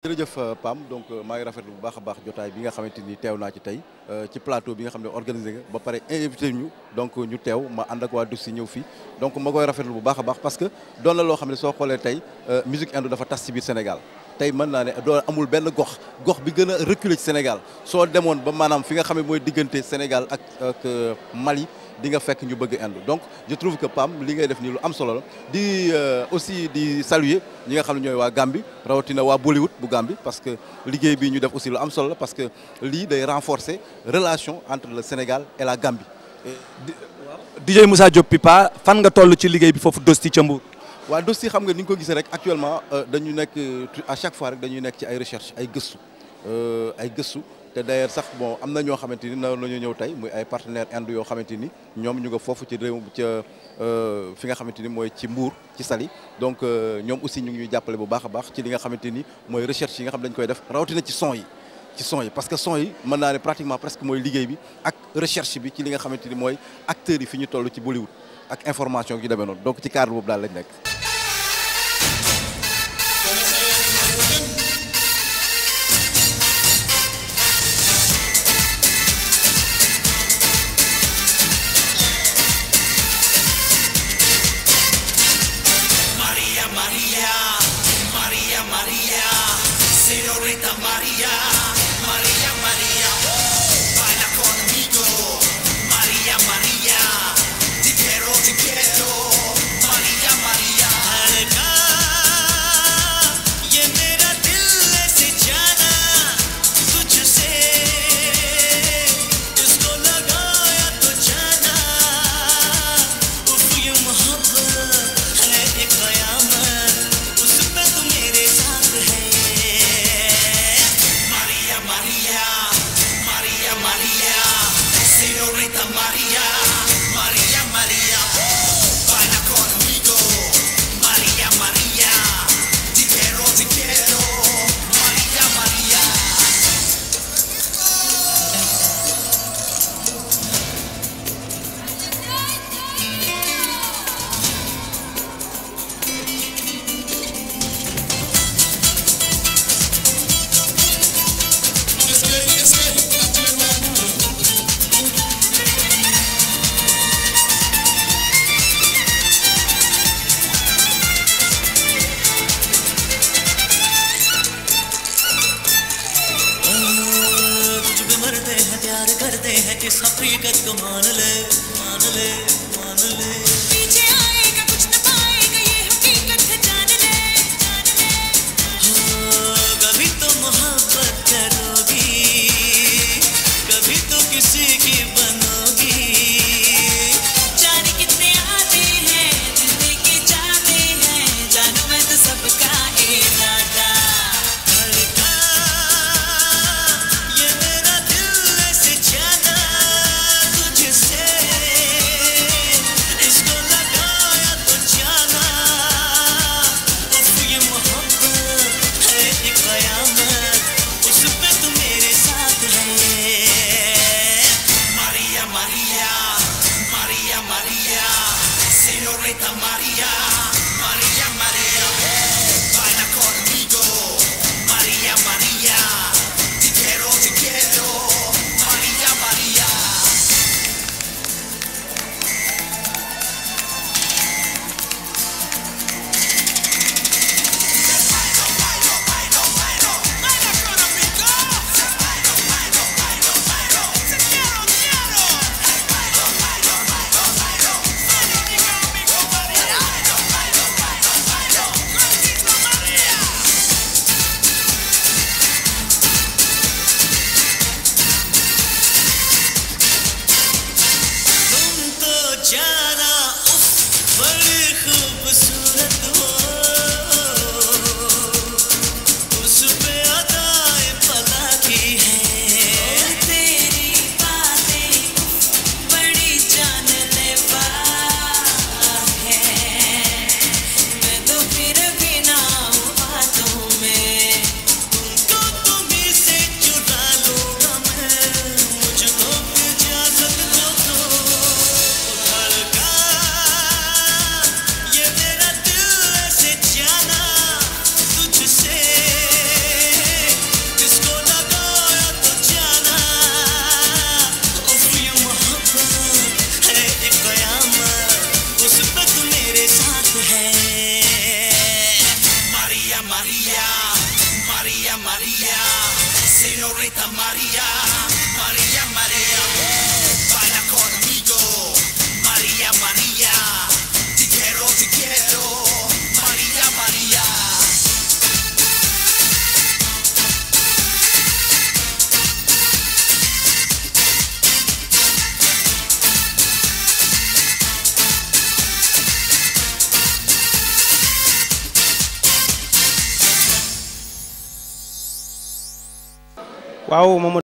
jërëjëf Pam donc maa ngi rafetlu bu baax a baax jotaay bi nga xamante ni teew naa ci tey ci plateau bi nga xam ne organisé nga ba pare invité ñu donc ñu teew ma ànd ak waa Dussi ñëw fii donc ma koy rafetlu bu baax a baax parce que doon na loo xam ne soo xoolee tey musique indo dafa tas ci biir Sénégal tey mën naa ne doo amul benn gox bi gën a reculé ci Sénégal soo demoon ba maanaam fi nga xam ne mooy diggante Sénégal ak Mali di nga fekk ñu bëgg Inde donc je trouve que Pam li ngay def nii lu am solo la di aussi di saluer ñi nga xam ne ñooy waa Gambie rawatina waa Bollywood bu Gambie parce que liggéey bi ñu def aussi lu am solo la parce que lii day renforcer relation entre le Sénégal et la Gambie. DJ Moussa Diop Pipa fan nga toll ci liggéey bi foofu Dussi ca Mbour. waa Dussi xam nga ni nga ko gisee rek actuellement dañu nekk à chaque fois rek dañuy nekk ci ay recherche ay gëstu. te d'ailleurs sax bon am na ñoo xamante ni na la ñu ñëw tey muy ay partenaires Inde yoo xamante ni ñoom ñu nga foofu ci réew ca fi nga xamante ni mooy ci Mbour ci Saly donc ñoom aussi ñu ngi ñuy jàppale bu baax a baax ci li nga xamante ni mooy recherche yi nga xam dañ koy def rawatina ci son yi parce que son yi mën naa ne pratiquement presque mooy liggéey bi ak recherche bi ci li nga xamante ni mooy acteurs yi fi ñu toll ci Bollywood ak information yu demee noonu donc ci cadre boobu daal lañ nekk. इस हकीकत को मान ले मान ले मान ले पीछे आएगा कुछ न पाएगा ये हकीकत है जान ले कभी तो मोहब्बत करोगी कभी तो किसी की बनोगी जाने कितने आते हैं जिंदगी की जाते हैं जानू मैं तो सबका इरादा इसको Señorita María, María, María, baila conmigo, María, María, te quiero, María, María. waaw moom